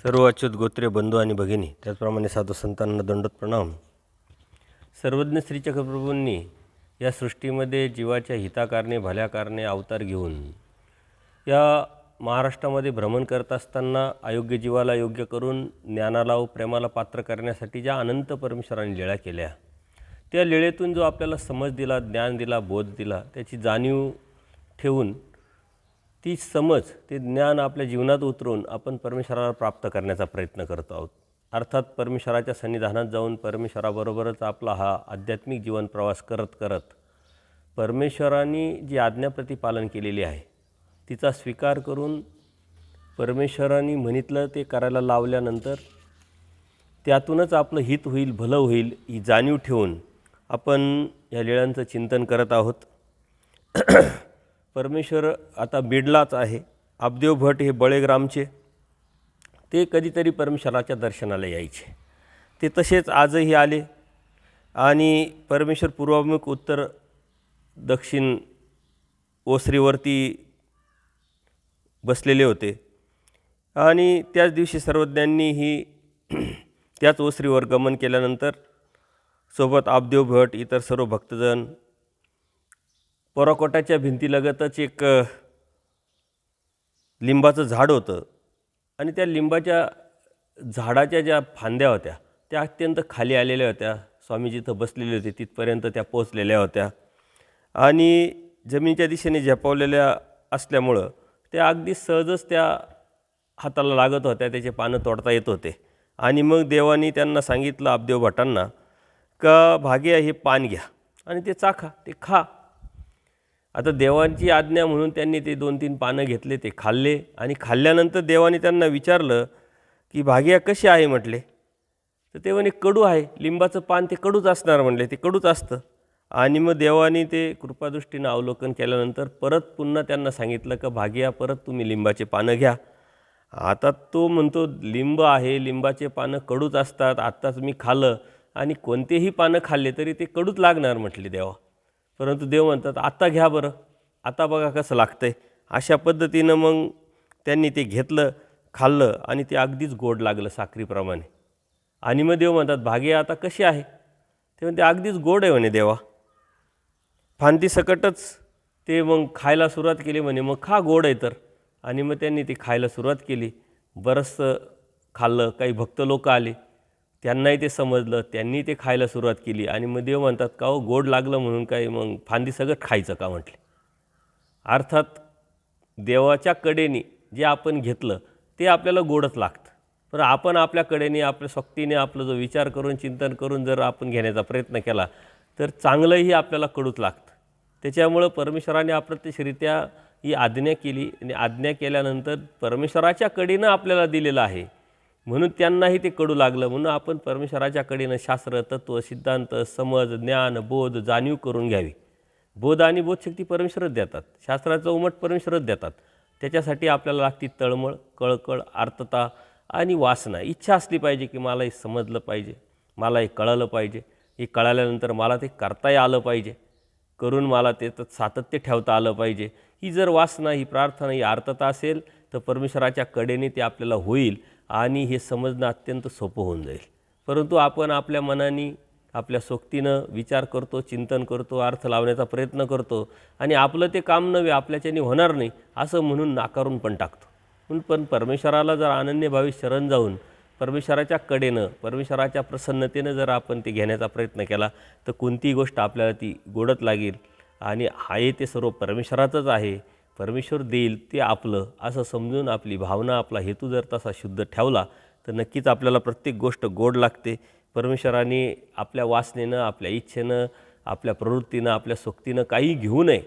सर्व अच्युत गोत्रे बंधू आणि भगिनी, त्याचप्रमाणे साधू संतांना दंडोत प्रणाम. सर्वज्ञ श्री चक्रप्रभूंनी या सृष्टीमध्ये जीवाच्या हिताकारणे भल्याकारणे अवतार घेऊन या महाराष्ट्रामध्ये भ्रमण करत असताना अयोग्य जीवाला योग्य करून ज्ञानाला व प्रेमाला पात्र करण्यासाठी ज्या अनंत परमेश्वरांनी लीळा केल्या, त्या लीळेतून जो आपल्याला समज दिला, ज्ञान दिला, बोध दिला, त्याची जाणीव ठेवून ती समज, ते ज्ञान आपल्या जीवनात उतरून आपण परमेश्वराला प्राप्त करण्याचा प्रयत्न करतो आहोत. अर्थात परमेश्वराच्या सन्निधानात जाऊन परमेश्वराबरोबरच आपला हा आध्यात्मिक जीवन प्रवास करत करत परमेश्वरांनी जी आज्ञाप्रती पालन केलेली आहे तिचा स्वीकार करून परमेश्वरांनी म्हणितलं ते करायला लावल्यानंतर त्यातूनच आपलं हित होईल, भलं होईल ही जाणीव ठेवून आपण या लीळांचं चिंतन करत आहोत. परमेश्वर आता बीडलाच आहे. आपदेव भट हे बळेग्रामचे, ते कधीतरी परमेश्वराच्या दर्शनाला यायचे. ते तसेच आजही आले आणि परमेश्वर पूर्वाभिमुख उत्तर दक्षिण ओसरीवरती बसलेले होते आणि त्याच दिवशी सर्वज्ञांनीही त्याच ओसरीवर गमन केल्यानंतर सोबत आपदेव भट, इतर सर्व भक्तजन, पराकोटाच्या भिंतीलगतच एक लिंबाचं झाड होतं आणि त्या लिंबाच्या झाडाच्या ज्या फांद्या होत्या त्या अत्यंत खाली आलेल्या होत्या. स्वामीजी इथं बसलेले होते, तिथपर्यंत त्या पोचलेल्या होत्या आणि जमिनीच्या दिशेने झेपावलेल्या असल्यामुळं त्या अगदी सहजच त्या हाताला लागत होत्या, त्याचे पानं तोडता येत होते. आणि मग देवानी त्यांना सांगितलं, आपदेव भटांना, का भाग्या हे पान घ्या आणि ते चाखा, ते खा. आता देवांची आज्ञा म्हणून त्यांनी ते 2-3 पानं घेतले, ते खाल्ले आणि खाल्ल्यानंतर देवाने त्यांना विचारलं की भाग्या कशी आहे म्हटले. तर ते म्हणे कडू आहे. लिंबाचं पान ते कडूच असणार म्हणले, ते कडूच असतं. आणि मग देवाने ते कृपादृष्टीनं अवलोकन केल्यानंतर परत पुन्हा त्यांना सांगितलं का भाग्या परत तुम्ही लिंबाचे पानं घ्या. आता तो म्हणतो लिंब आहे, लिंबाचे पानं कडूच असतात, आत्ताच मी खाल्लं आणि कोणतेही पानं खाल्ले तरी ते कडूच लागणार म्हटले देवा. परंतु देव म्हणतात आता घ्या बरं, आता बघा कसं लागतं आहे. अशा पद्धतीनं मग त्यांनी ते घेतलं, खाल्लं आणि ते अगदीच गोड लागलं साखरेप्रमाणे. आणि मग देव म्हणतात भाग्या आता कशी आहे. ते म्हणते अगदीच गोड आहे म्हणे देवा. फांदी सकटच ते मग खायला सुरुवात केली म्हणे, मग खा गोड आहे तर. आणि मग त्यांनी ते खायला सुरुवात केली. बरंचसं खाल्लं. काही भक्त लोक आले, त्यांनाही ते समजलं, त्यांनी ते खायला सुरुवात केली. आणि मग देव म्हणतात का हो गोड लागलं म्हणून काही मग फांदी सगळं खायचं का म्हटले. अर्थात देवाच्या कडेने जे आपण घेतलं ते आपल्याला गोडच लागतं, पण आपण आपल्या कडेने आपल्या शक्तीने आपलं जो विचार करून चिंतन करून जर आपण घेण्याचा प्रयत्न केला तर चांगलंही आपल्याला कडूच लागतं. त्याच्यामुळं परमेश्वराने अप्रत्यक्षरित्या ही आज्ञा केली आणि आज्ञा केल्यानंतर परमेश्वराच्या कडेनं आपल्याला दिलेलं आहे म्हणून त्यांनाही ते कडू लागलं. म्हणून आपण परमेश्वराच्या कडेनं शास्त्र, तत्त्व, सिद्धांत, समज, ज्ञान, बोध, जाणीव करून घ्यावी. बोध आणि बोधशक्ती परमेश्वरच देतात, शास्त्राचं उमट परमेश्वरच देतात. त्याच्यासाठी आपल्याला लागती तळमळ, कळकळ, आर्तता आणि वासना. इच्छा असली पाहिजे की मला हे समजलं पाहिजे, मला हे कळलं पाहिजे, हे कळाल्यानंतर मला ते करताही आलं पाहिजे, करून मला ते सातत्य ठेवता आलं पाहिजे. ही जर वासना, ही प्रार्थना, ही आर्तता असेल तर परमेश्वराच्या कडेने ते आपल्याला होईल आणि हे समजणं अत्यंत सोपं होऊन जाईल. परंतु आपण आपल्या मनाने, आपल्या सोक्तीनं विचार करतो, चिंतन करतो, अर्थ लावण्याचा प्रयत्न करतो आणि आपलं ते काम नव्हे, आपल्याच्याने होणार नाही असं म्हणून नाकारून पण टाकतो. पण परमेश्वराला जर अनन्यभावी शरण जाऊन परमेश्वराच्या कडेनं, परमेश्वराच्या प्रसन्नतेनं जर आपण ते घेण्याचा प्रयत्न केला तर कोणतीही गोष्ट आपल्याला ती गोडत लागेल. आणि आहे ते सर्व परमेश्वराचंच आहे, परमेश्वर देईल ते आपलं असं समजून आपली भावना, आपला हेतू जर तसा शुद्ध ठेवला तर नक्कीच आपल्याला प्रत्येक गोष्ट गोड लागते. परमेश्वराने आपल्या वासनेनं, आपल्या इच्छेनं, आपल्या प्रवृत्तीनं, आपल्या सोक्तीनं काही घेऊ नये.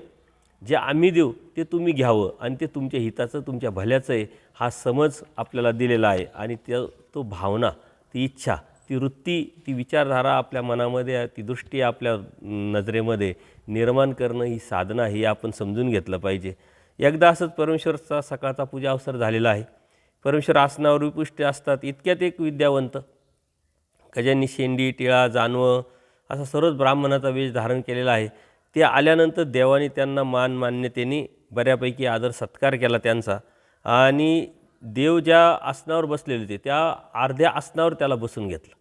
जे आम्ही देऊ ते तुम्ही घ्यावं आणि ते तुमच्या हिताचं, तुमच्या भल्याचं आहे हा समज आपल्याला दिलेला आहे. आणि तो भावना, ती इच्छा, ती वृत्ती, ती विचारधारा आपल्या मनामध्ये, ती दृष्टी आपल्या नजरेमध्ये निर्माण करणं ही साधना, ही आपण समजून घेतलं पाहिजे. एकदा असंच परमेश्वरचा सकाळचा पूजा अवसर झालेला आहे. परमेश्वर आसनावर विपुष्ट असतात. इतक्यात एक विद्यावंत का ज्यांनी शेंडी, टिळा, जानवं असा सर्वच ब्राह्मणाचा वेश धारण केलेला आहे, ते आल्यानंतर देवाने त्यांना मान मान्यतेने बऱ्यापैकी आदर सत्कार केला त्यांचा. आणि देव ज्या आसनावर बसलेले होते त्या अर्ध्या आसनावर त्याला बसून घेतलं.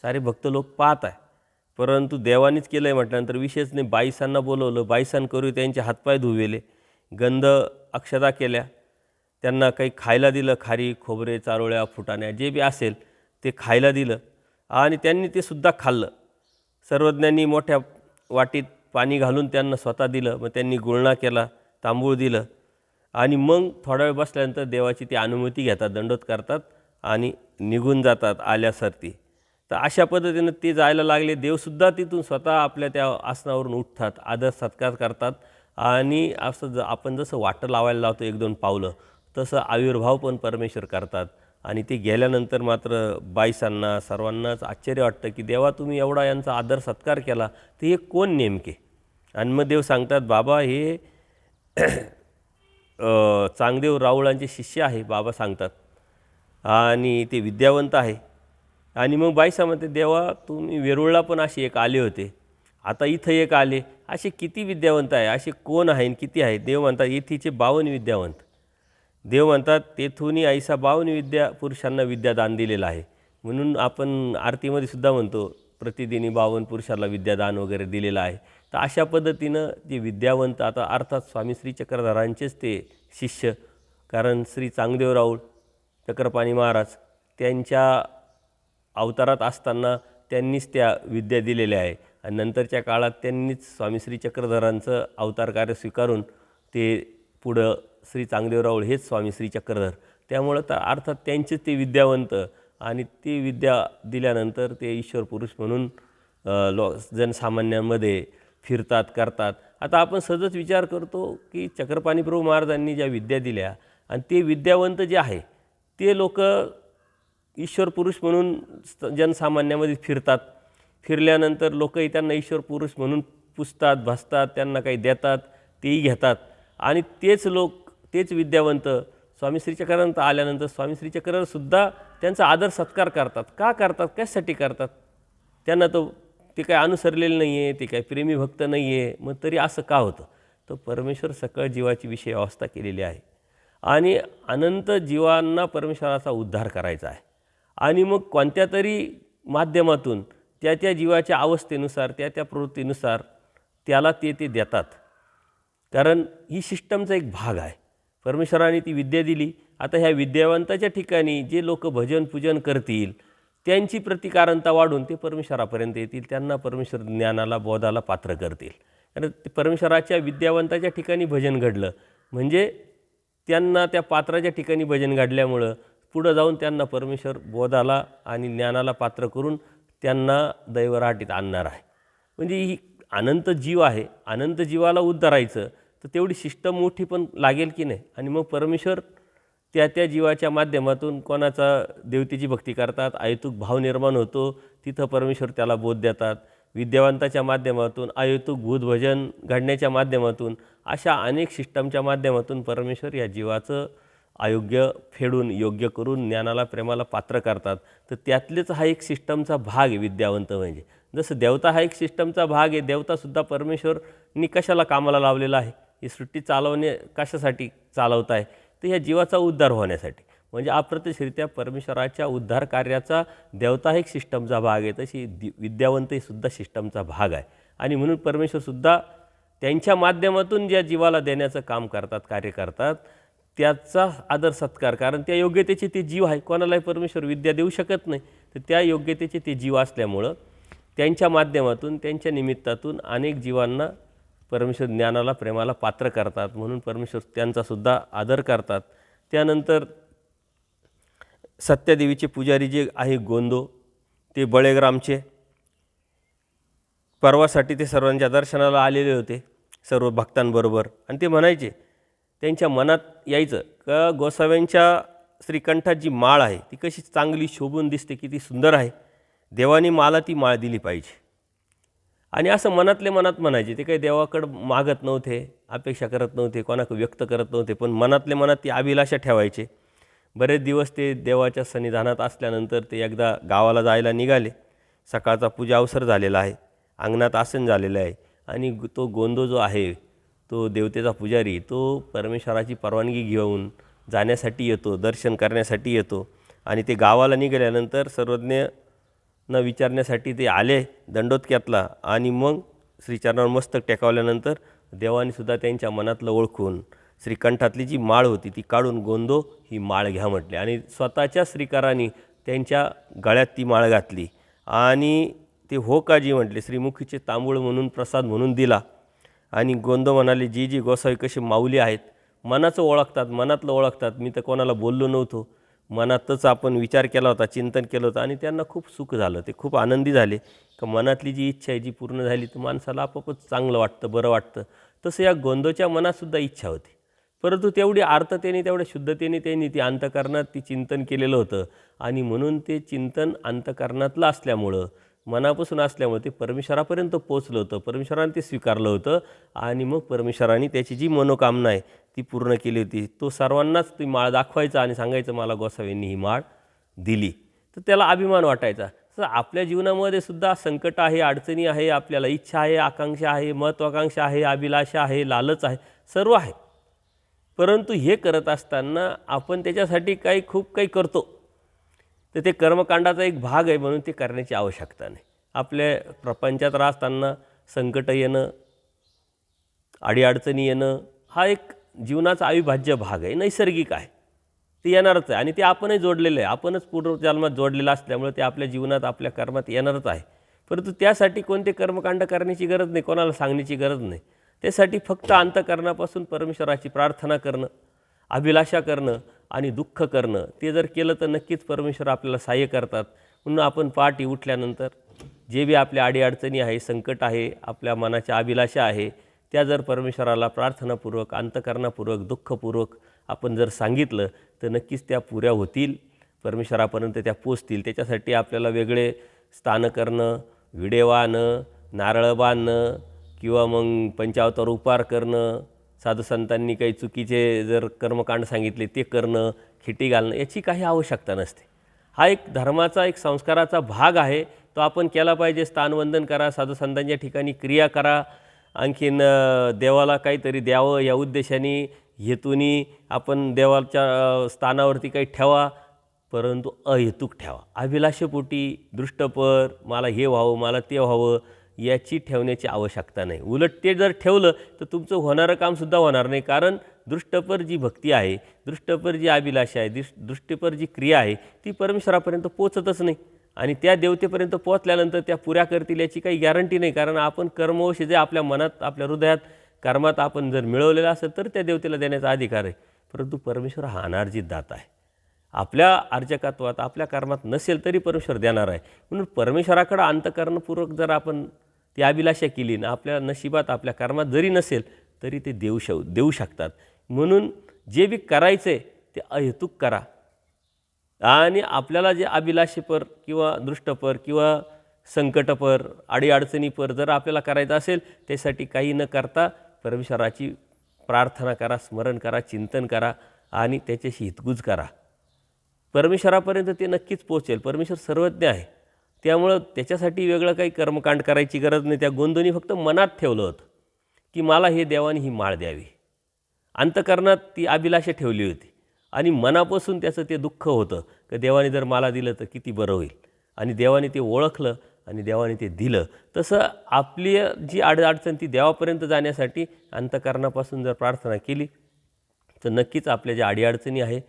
सारे भक्त लोक पाहत आहे, परंतु देवानीच केलं आहे म्हटल्यानंतर विशेष नाही. बाईसांना बोलवलं, बाईसां करू त्यांचे हातपाय धुवेले, गंध अक्षता केल्या, त्यांना काही खायला दिलं, खारी खोबरे चारोळ्या फुटाण्या जे बी असेल ते खायला दिलं आणि त्यांनी ते सुद्धा खाल्लं. सर्वज्ञांनी मोठ्या वाटीत पाणी घालून त्यांना स्वतः दिलं. मग त्यांनी गुळणा केला, तांबूळ दिलं आणि मग थोडा वेळ बसल्यानंतर देवाची ती अनुमती घेतात, दंडोत करतात आणि निघून जातात आल्यासारती. तर अशा पद्धतीनं ते जायला लागले. देवसुद्धा तिथून स्वतः आपल्या त्या आसनावरून उठतात, आदर सत्कार करतात आणि असं आपण जसं वाटं लावायला लावतो 1-2 पावलं तसं आविर्भाव पण परमेश्वर करतात. आणि ते गेल्यानंतर मात्र बाईसांना सर्वांनाच आश्चर्य वाटतं की देवा तुम्ही एवढा यांचा आदर सत्कार केला, तर हे कोण नेमके? आणि मग देव सांगतात बाबा हे चांगदेव राऊळांचे शिष्य आहे, बाबा सांगतात, आणि ते विद्यावंत आहे. आणि मग बाईसा म्हणते देवा तुम्ही वेरूळला पण असे एक आले होते, आता इथं एक आले, असे किती विद्यावंत आहे, असे कोण आहे आणि किती आहे? देव म्हणतात येथीचे 52 विद्यावंत. देव म्हणतात तेथूनही ऐसा 52 विद्या पुरुषांना विद्यादान दिलेलं आहे. म्हणून आपण आरतीमध्ये सुद्धा म्हणतो प्रतिदिनी 52 पुरुषाला विद्यादान वगैरे दिलेलं आहे. तर अशा पद्धतीनं जे विद्यावंत, आता अर्थात स्वामी श्री चक्रधरांचेच ते शिष्य, कारण श्री चांगदेव राऊळ चक्रपाणी महाराज त्यांच्या अवतारात असताना त्यांनीच त्या विद्या दिलेल्या आहे आणि नंतरच्या काळात त्यांनीच स्वामी श्री चक्रधरांचं अवतार कार्य स्वीकारून ते पुढं श्री चांगदेव राऊळ हेच स्वामी श्री चक्रधर. त्यामुळं तर अर्थात त्यांचेच ते विद्यावंत आणि ती विद्या दिल्यानंतर ते ईश्वर पुरुष म्हणून जनसामान्यांमध्ये फिरतात, करतात. आता आपण सहजच विचार करतो की चक्रपाणी प्रभू महाराजांनी ज्या विद्या दिल्या आणि ते विद्यावंत जे आहे ते लोक ईश्वर पुरुष म्हणून जनसामान्यामध्ये फिरतात. फिरल्यानंतर लोकही त्यांना ईश्वर पुरुष म्हणून पुजतात, भसतात, त्यांना काही देतात, तेही घेतात. आणि तेच लोक, तेच विद्यावंत स्वामी श्री चक्रधरांत आल्यानंतर स्वामी श्री चक्रधरसुद्धा त्यांचा आदर सत्कार करतात. का करतात? कशासाठी करतात? त्यांना तो ते काही अनुसरलेलं नाही आहे, ते काही प्रेमी भक्त नाही आहे, मग तरी असं का होतं? तर परमेश्वर सकळ जीवाची विषय अवस्था केलेली आहे आणि अनंत जीवांना परमेश्वराचा उद्धार करायचा आहे. आणि मग कोणत्या तरी माध्यमातून त्या त्या जीवाच्या अवस्थेनुसार, त्या त्या प्रवृत्तीनुसार त्याला ते देतात. कारण ही सिस्टमचा एक भाग आहे. परमेश्वराने ती विद्या दिली. आता ह्या विद्यावंताच्या ठिकाणी जे लोक भजन पूजन करतील त्यांची प्रतिकारंता वाढून ते परमेश्वरापर्यंत येतील, त्यांना परमेश्वर ज्ञानाला बोधाला पात्र करतील. कारण ते परमेश्वराच्या विद्यावंताच्या ठिकाणी भजन घडलं म्हणजे त्यांना त्या पात्राच्या ठिकाणी भजन घडल्यामुळं पुढं जाऊन त्यांना परमेश्वर बोधाला आणि ज्ञानाला पात्र करून त्यांना दैवराटीत आणणार आहे. म्हणजे ही अनंत जीव आहे, अनंत जीवाला उद्धारायचं तर तेवढी सिस्टम मोठी पण लागेल की नाही. आणि मग परमेश्वर त्या त्या जीवाच्या माध्यमातून कोणाचा देवतेची भक्ती करतात, अहेतुक भाव निर्माण होतो, तिथं परमेश्वर त्याला बोध देतात. विद्यावंताच्या माध्यमातून, अहेतुक भूतभजन घडण्याच्या माध्यमातून, अशा अनेक सिस्टमच्या माध्यमातून परमेश्वर या जीवाचं अयोग्य फेडून योग्य करून ज्ञानाला प्रेमाला पात्र करतात. तर त्यातलेच हा एक सिस्टमचा भाग आहे विद्यावंत म्हणजे. जसं देवता हा एक सिस्टमचा भाग आहे, देवतासुद्धा परमेश्वरनी कशाला कामाला लावलेला आहे, ही सृष्टी चालवणे कशासाठी चालवत आहे, तर ह्या जीवाचा उद्धार होण्यासाठी. म्हणजे अप्रत्यक्षरित्या परमेश्वराच्या उद्धार कार्याचा देवता एक सिस्टमचा भाग आहे, तशी विद्यावंत ही सुद्धा सिस्टमचा भाग आहे. आणि म्हणून परमेश्वरसुद्धा त्यांच्या माध्यमातून ज्या जीवाला देण्याचं काम करतात, कार्य करतात, त्याचा आदर सत्कार, कारण त्या योग्यतेचे ते जीव आहे. कोणालाही परमेश्वर विद्या देऊ शकत नाही, तर त्या योग्यतेचे ते जीव असल्यामुळं त्यांच्या माध्यमातून, त्यांच्या निमित्तातून अनेक जीवांना परमेश्वर ज्ञानाला प्रेमाला पात्र करतात. म्हणून परमेश्वर त्यांचासुद्धा आदर करतात. त्यानंतर सत्यादेवीचे पुजारी जे आहे गोंदो, ते बळेग्रामचे परवासाठी ते सर्वांच्या दर्शनाला आलेले होते सर्व भक्तांबरोबर. आणि ते म्हणायचे, त्यांच्या मनात यायचं का गोसाव्यांच्या श्रीकंठात जी माळ आहे ती कशी चांगली शोभून दिसते, किती सुंदर आहे, देवाने मला ती माळ दिली पाहिजे. आणि असं मनातले मनात म्हणायचे. ते काही देवाकडं मागत नव्हते, अपेक्षा करत नव्हते, कोणाकडे व्यक्त करत नव्हते, पण मनातले मनात ती अभिलाषा ठेवायचे. बरेच दिवस ते देवाच्या सन्निधानात असल्यानंतर ते एकदा गावाला जायला निघाले. सकाळचा पूजा अवसर झालेला आहे, अंगणात आसन झालेलं आहे आणि तो गोंदो जो आहे, तो देवतेचा पुजारी, तो परमेश्वराची परवानगी घेऊन जाण्यासाठी येतो, दर्शन करण्यासाठी येतो. आणि ते गावाला निघाल्यानंतर सर्वज्ञ न विचारण्यासाठी ते आले दंडोदक्यातला आणि मग श्रीचरणावर मस्तक टेकावल्यानंतर देवानीसुद्धा त्यांच्या मनातलं ओळखून श्रीकंठातली जी माळ होती ती काढून गोंदो ही माळ घ्या म्हटले आणि स्वतःच्या श्रीकारांनी त्यांच्या गळ्यात ती माळ घातली आणि ते हो काजी म्हटले. श्रीमुखीचे तांबूळ म्हणून प्रसाद म्हणून दिला आणि गोंदो म्हणाले, जी जी गोसावी कशी माऊली आहेत, मनाचं ओळखतात, मनातलं ओळखतात. मी तर कोणाला बोललो नव्हतो, मनातच आपण विचार केला होता, चिंतन केलं होतं आणि त्यांना खूप सुख झालं. ते खूप आनंदी झाले का मनातली जी इच्छा आहे जी पूर्ण झाली तर माणसाला आपोआपच चांगलं वाटतं, बरं वाटतं. तसं या गोंदोच्या मनातसुद्धा इच्छा होती, परंतु तेवढी आर्ततेने तेवढ्या शुद्धतेने त्यांनी ती अंतःकरणात ती चिंतन केलेलं होतं आणि म्हणून ते चिंतन अंतःकरणातलं असल्यामुळं, मनापासून असल्यामुळे ते परमेश्वरापर्यंत पोचलं होतं, परमेश्वराने ते स्वीकारलं होतं आणि मग परमेश्वराने त्याची जी मनोकामना आहे ती पूर्ण केली होती. तो सर्वांनाच ती माळ दाखवायचा आणि सांगायचं मला गोसावींनी ही माळ दिली, तर त्याला अभिमान वाटायचा. तर आपल्या जीवनामध्ये सुद्धा संकट आहे, अडचणी आहे, आपल्याला इच्छा आहे, आकांक्षा आहे, महत्त्वाकांक्षा आहे, अभिलाषा आहे, लालच आहे, सर्व आहे. परंतु हे करत असताना आपण त्याच्यासाठी खूप काही करतो, तर ते कर्मकांडाचा एक भाग आहे म्हणून ते करण्याची आवश्यकता नाही. आपल्या प्रपंचात राहताना संकट येणं, अडीअडचणी येणं हा एक जीवनाचा अविभाज्य भाग आहे, नैसर्गिक आहे, ते येणारच आहे आणि ते आपणही जोडलेलं आहे. आपणच पूर्वजन्मात जोडलेलं असल्यामुळे ते आपल्या जीवनात आपल्या कर्मात येणारच आहे. परंतु त्यासाठी कोणते कर्मकांड करण्याची गरज नाही, कोणाला सांगण्याची गरज नाही. त्यासाठी फक्त अंतःकरणापासून परमेश्वराची प्रार्थना करणं, अभिलाषा करणं आणि दुःख करणं, ते जर केलं तर नक्कीच परमेश्वर आपल्याला सहाय्य करतात. म्हणून आपण पहाटे उठल्यानंतर जे बी आपल्या अडीअडचणी आहे, संकट आहे, आपल्या मनाच्या अभिलाषा आहे, त्या जर परमेश्वराला प्रार्थनापूर्वक, अंतःकरणापूर्वक, दुःखपूर्वक आपण जर सांगितलं तर नक्कीच त्या पुऱ्या होतील, परमेश्वरापर्यंत त्या पोचतील. त्याच्यासाठी आपल्याला वेगळे स्नान करणं, विडे वाहणं, नारळ बांधणं किंवा मग पंचावतार उपहार करणं, साधुसंतांनी काही चुकीचे जर कर्मकांड सांगितले ते करणं, खिटी घालणं, याची काही आवश्यकता नसते. हा एक धर्माचा, एक संस्काराचा भाग आहे, तो आपण केला पाहिजे. स्थानवंदन करा, साधुसंतांच्या ठिकाणी क्रिया करा, आणखीन देवाला काहीतरी द्यावं या उद्देशाने हेतूनी आपण देवाच्या स्थानावरती काही ठेवा, परंतु अहेतुक ठेवा. अभिलाषेपोटी दृष्टपर, मला हे व्हावं, मला ते व्हावं, याची ठेवण्याची आवश्यकता नाही. उलट ते जर ठेवलं तर तुमचं होणारं कामसुद्धा होणार नाही, कारण दृष्टपर जी भक्ती आहे, दृष्टपर जी अभिलाषा आहे, दृष्टीपर जी क्रिया आहे ती परमेश्वरापर्यंत पोचतच नाही आणि त्या देवतेपर्यंत पोचल्यानंतर त्या पुऱ्या करतील याची काही गॅरंटी नाही. कारण आपण कर्मवश जे आपल्या मनात, आपल्या हृदयात, कर्मात आपण जर मिळवलेलं असेल तर त्या देवतेला देण्याचा अधिकार आहे. परंतु परमेश्वर हा अनार्जित दाता आहे. आपल्या अर्चकत्वात, आपल्या कर्मात नसेल तरी परमेश्वर देणार आहे. म्हणून परमेश्वराकडं अंतःकरणपूर्वक जर आपण ती अभिलाषा केली ना, आपल्या नशिबात, आपल्या कर्मात जरी नसेल तरी ते देऊ शकतात. म्हणून जे बी करायचं आहे ते अहेतुक करा आणि आपल्याला जे अभिलाषेपर किंवा दृष्टपर किंवा संकटपर, अडीअडचणीपर जर आपल्याला करायचं असेल त्यासाठी काही न करता परमेश्वराची प्रार्थना करा, स्मरण करा, चिंतन करा आणि त्याच्याशी हितगुज करा. परमेश्वरापर्यंत ते नक्कीच पोचेल. परमेश्वर सर्वज्ञ आहे, त्यामुळं त्याच्यासाठी वेगळं काही कर्मकांड करायची गरज नाही. त्या गोंदोनी फक्त मनात ठेवलं होतं की मला हे देवाने ही माळ द्यावी, अंतःकरणात ती अभिलाषा ठेवली होती आणि मनापासून त्याचं ते दुःख होतं की देवाने जर मला दिलं तर किती बरं होईल आणि देवाने ते ओळखलं आणि देवाने ते दिलं. तसं आपली जी अडचण ती देवापर्यंत जाण्यासाठी अंतःकरणापासून जर प्रार्थना केली तर नक्कीच आपल्या ज्या अडीअडचणी आहे,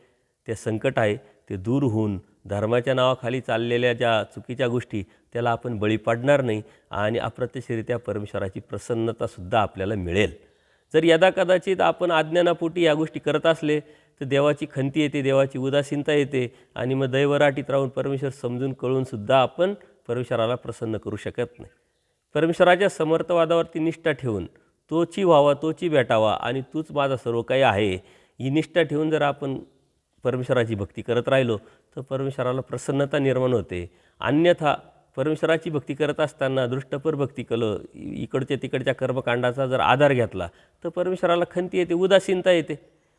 ते संकट आहे, ते दूर होऊन धर्माच्या नावाखाली चाललेल्या ज्या चुकीच्या गोष्टी त्याला आपण बळी पडणार नाही आणि अप्रत्यक्षरित्या परमेश्वराची प्रसन्नतासुद्धा आपल्याला मिळेल. जर यदाकदाचित आपण अज्ञानापोटी या गोष्टी करत असले तर देवाची खंती येते, देवाची उदासीनता येते आणि मग दैवराटीत राहून परमेश्वर समजून कळूनसुद्धा आपण परमेश्वराला प्रसन्न करू शकत नाही. परमेश्वराच्या समर्थवादावरती निष्ठा ठेवून तोची व्हावा, तोची भेटावा आणि तूच माझा सर्व काही आहे ही निष्ठा ठेवून जर आपण परमेश्वराची भक्ती करत राहिलो तर परमेश्वराला प्रसन्नता निर्माण होते. अन्यथा परमेश्वराची भक्ती करत असताना दृष्टपर भक्ती केलं, इकडच्या तिकडच्या कर्मकांडाचा जर आधार घेतला तर परमेश्वराला खंती येते, उदासीनता येते,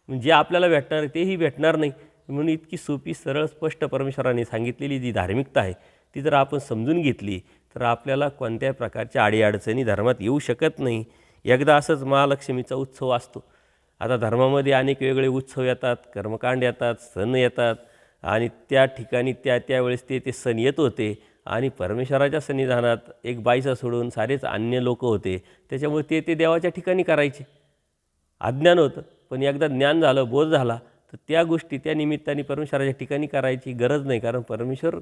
म्हणजे आपल्याला भेटणार आहे तेही भेटणार नाही. म्हणून इतकी सोपी, सरळ, स्पष्ट परमेश्वराने सांगितलेली जी धार्मिकता आहे ती जर आपण समजून घेतली तर आपल्याला कोणत्याही प्रकारच्या अडीअडचणी धर्मात येऊ शकत नाही. एकदा असंच महालक्ष्मीचा उत्सव असतो आता धर्मामध्ये अनेक वेगळे उत्सव येतात, कर्मकांड येतात, सण येतात आणि त्या ठिकाणी त्यावेळेस ते सण येत होते आणि परमेश्वराच्या सन्निधानात एक बाईचा सोडून सारेच अन्य लोक होते, त्याच्यामुळे ते देवाच्या ठिकाणी करायचे. अज्ञान होतं, पण एकदा ज्ञान झालं, बोध झाला, तर त्या गोष्टी त्या निमित्ताने परमेश्वराच्या ठिकाणी करायची गरज नाही. कारण परमेश्वर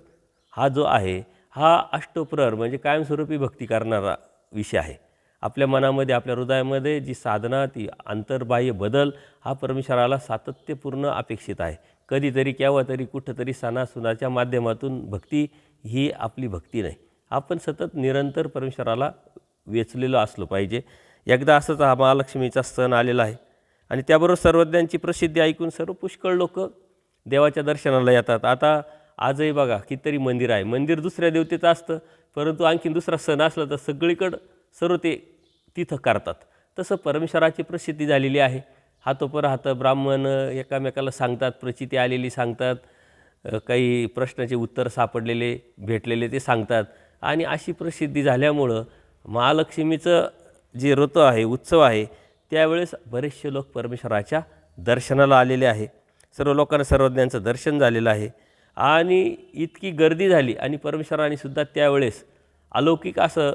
हा जो आहे हा अष्टप्रहर म्हणजे कायमस्वरूपी भक्ती करणारा विषय आहे. आपल्या मनामध्ये, आपल्या हृदयामध्ये जी साधना, ती अंतर्बाह्य बदल हा परमेश्वराला सातत्यपूर्ण अपेक्षित आहे. कधीतरी केव्हा तरी कुठंतरी सणासुनाच्या माध्यमातून भक्ती ही आपली भक्ती नाही. आपण सतत निरंतर परमेश्वराला वेचलेलं असलं पाहिजे. एकदा असंच हा महालक्ष्मीचा सण आलेला आहे आणि त्याबरोबर सर्वज्ञांची प्रसिद्धी ऐकून सर्व पुष्कळ लोक देवाच्या दर्शनाला येतात. आता आजही बघा कितीतरी मंदिर आहे, मंदिर दुसऱ्या देवतेचं असतं, परंतु आणखीन दुसरा सण असला तर सगळीकडं सर्व ते तिथं करतात. तसं परमेश्वराची प्रसिद्धी झालेली आहे. हातोपरहात ब्राह्मण एकामेकाला सांगतात, प्रचिती आलेली सांगतात, काही प्रश्नाचे उत्तर सापडलेले भेटलेले ते सांगतात आणि अशी प्रसिद्धी झाल्यामुळं महालक्ष्मीचं जे ऋतू आहे, उत्सव आहे, त्यावेळेस बरेचसे लोक परमेश्वराच्या दर्शनाला आलेले आहे. सर्व लोकांना सर्वज्ञांचं दर्शन झालेलं आहे आणि इतकी गर्दी झाली आणि परमेश्वराने सुद्धा त्यावेळेस अलौकिक असं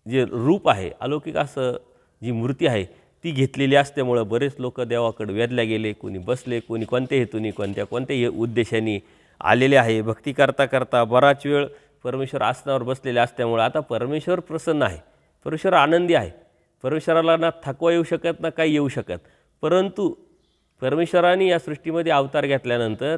जे रूप आहे, अलौकिक असं जी मूर्ती आहे ती घेतलेली असल्यामुळं बरेच लोक देवाकडे वेधल्या गेले. कोणी बसले, कोणी कोणत्या हेतूनी, कोणत्याही उद्देशाने आलेले आहे. भक्ती करता करता बराच वेळ परमेश्वर आसनावर बसलेले असल्यामुळं आता परमेश्वर प्रसन्न आहे, परमेश्वर आनंदी आहे. परमेश्वराला ना थकवा येऊ शकत ना काही येऊ शकत. परंतु परमेश्वराने या सृष्टीमध्ये अवतार घेतल्यानंतर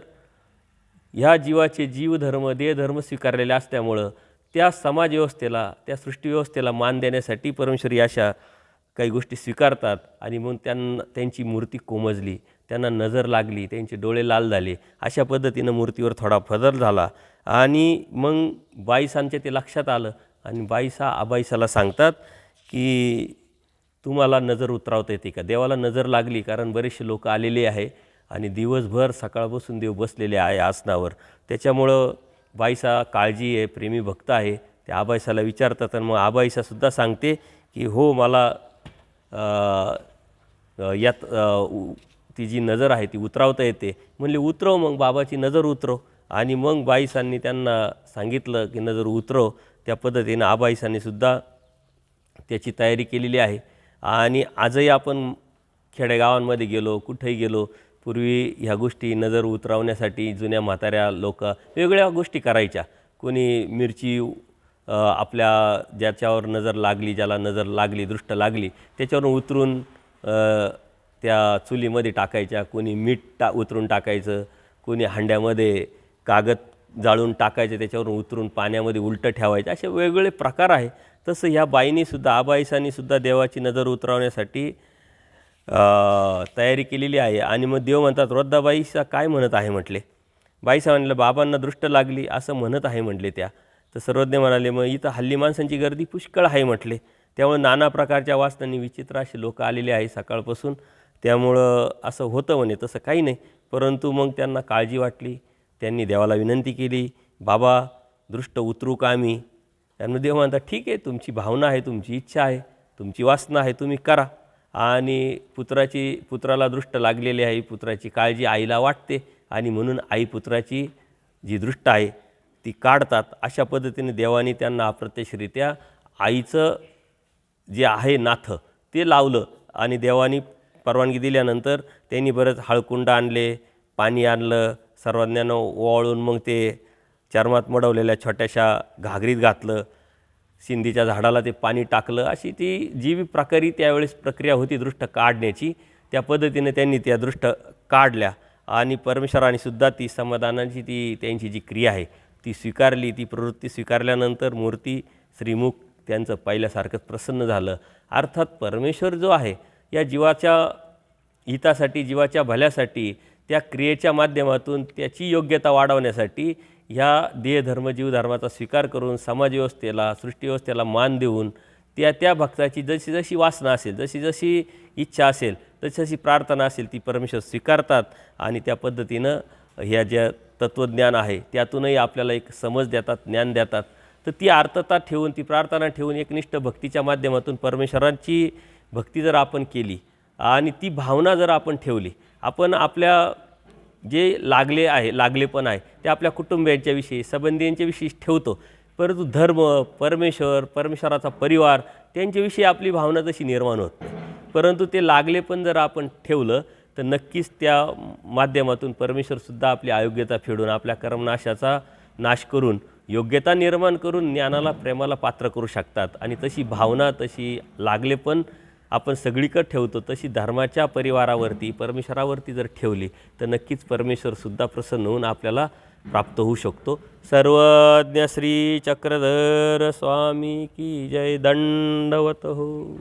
ह्या जीवाचे जीवधर्म, देहधर्म स्वीकारलेले असल्यामुळं त्या समाजव्यवस्थेला, त्या सृष्टीव्यवस्थेला मान देण्यासाठी परमेश्वरी अशा काही गोष्टी स्वीकारतात आणि मग त्यांची मूर्ती कोमजली, त्यांना नजर लागली, त्यांचे डोळे लाल झाले. अशा पद्धतीनं मूर्तीवर थोडा बदल झाला आणि मग बाईसांच्या ते लक्षात आलं आणि बाईसा आबाईसाला सांगतात की तुम्हाला नजर उतरवता येते का? देवाला नजर लागली, कारण बरेचसे लोक आलेले आहे आणि दिवसभर सकाळपासून देव बसलेले आहे आसनावर. त्याच्यामुळं बाईसा काळजी आहे, प्रेमी भक्त आहे, ते आबाईसाला विचारतात आणि मग आबाईसासुद्धा सांगते की हो, मला यात ती जी नजर आहे ती उतरवता येते. म्हणले उतरव, मग बाबाची नजर उतरव. आणि मग बाईसांनी त्यांना सांगितलं की नजर उतरव. त्या पद्धतीनं आबाईसांनी सुद्धा त्याची तयारी केलेली आहे. आणि आजही आपण खेडेगावांमध्ये गेलो, कुठेही गेलो, पूर्वी ह्या गोष्टी नजर उतरवण्यासाठी जुन्या म्हाताऱ्या लोक वेगवेगळ्या गोष्टी करायच्या. कोणी मिरची आपल्या ज्याच्यावर नजर लागली, ज्याला नजर लागली, दृष्ट लागली, त्याच्यावरून उतरून त्या चुलीमध्ये टाकायच्या. कोणी मीठ उतरून टाकायचं, कोणी हांड्यामध्ये कागद जाळून टाकायचं, त्याच्यावरून उतरून पाण्यामध्ये उलटं ठेवायचं. असे वेगवेगळे प्रकार आहे. तसं ह्या बाईनीसुद्धा, आबाईसांनीसुद्धा देवाची नजर उतरवण्यासाठी तयारी केलेली आहे. आणि मग देव म्हणतात, वृद्धाबाईसा काय म्हणत आहे म्हटले. बाईसा म्हणलं, बाबांना दृष्ट लागली असं म्हणत आहे म्हटले त्या. तर सर्वज्ञ म्हणाले, मग इथं हल्ली माणसांची गर्दी पुष्कळ आहे म्हटले, त्यामुळे नाना प्रकारच्या वासनांनी विचित्र असे लोक आलेले आहे सकाळपासून, त्यामुळं असं होतं म्हणे. तसं काही नाही, परंतु मग त्यांना काळजी वाटली, त्यांनी देवाला विनंती केली, बाबा दृष्ट उतरू का आम्ही? त्यामुळे देव म्हणतात, ठीक आहे, तुमची भावना आहे, तुमची इच्छा आहे, तुमची वासना आहे, तुम्ही करा. आणि पुत्राला दृष्ट लागलेली आहे, पुत्राची काळजी आईला वाटते आणि म्हणून आई पुत्राची जी दृष्ट आहे ती काढतात. अशा पद्धतीने देवाने त्यांना अप्रत्यक्षरित्या आईचं जे आहे नाथं ते लावलं आणि देवानी परवानगी दिल्यानंतर त्यांनी बरंच हळकुंड आणले, पाणी आणलं, सर्वज्ञानं ओवाळून मग ते चर्मात मडवलेल्या छोट्याशा घागरीत घातलं, सिंधीच्या झाडाला ते पाणी टाकलं. अशी ती जी प्रकारे त्यावेळेस प्रक्रिया होती दृष्ट काढण्याची, त्या पद्धतीने त्यांनी त्या दृष्ट काढल्या आणि परमेश्वराने सुद्धा ती समाधानाची त्यांची जी क्रिया आहे ती स्वीकारली. ती प्रवृत्ती स्वीकारल्यानंतर मूर्ती, श्रीमुख त्यांचं पहिल्यासारखंच प्रसन्न झालं. अर्थात परमेश्वर जो आहे या जीवाच्या हितासाठी, जीवाच्या भल्यासाठी, त्या क्रियेच्या माध्यमातून त्याची योग्यता वाढवण्यासाठी ह्या देहधर्म, जीवधर्माचा स्वीकार करून समाजव्यवस्थेला, सृष्टीव्यवस्थेला मान देऊन त्या भक्ताची जशी जशी वासना असेल, जशी जशी इच्छा असेल, तशी जशी प्रार्थना असेल, ती परमेश्वर स्वीकारतात. आणि त्या पद्धतीनं ह्या ज्या तत्त्वज्ञान आहे त्यातूनही आपल्याला एक समज देतात, ज्ञान देतात. तर ती आर्तता ठेवून, ती प्रार्थना ठेवून एकनिष्ठ भक्तीच्या माध्यमातून परमेश्वरांची भक्ती जर आपण केली आणि ती भावना जर आपण ठेवली, आपण आपल्या जे लागलेपण आहे ते आपल्या कुटुंबियांच्याविषयी, संबंधियांच्याविषयी ठेवतो, परंतु धर्म, परमेश्वराचा परिवार त्यांच्याविषयी आपली भावना तशी निर्माण होत नाही. परंतु ते लागलेपण जर आपण ठेवलं तर नक्कीच त्या माध्यमातून परमेश्वरसुद्धा आपली अयोग्यता फेडून, आपल्या कर्मनाशाचा नाश करून, योग्यता निर्माण करून ज्ञानाला, प्रेमाला पात्र करू शकतात. आणि तशी भावना, तशी लागलेपण आपण सगळीकडे ठेवतो, तशी धर्माच्या परिवारावरती, परमेश्वरावरती जर ठेवली तर नक्कीच परमेश्वरसुद्धा प्रसन्न होऊन आपल्याला प्राप्त होऊ शकतो. सर्वज्ञ श्री चक्रधर स्वामी की जय. दंडवत हो.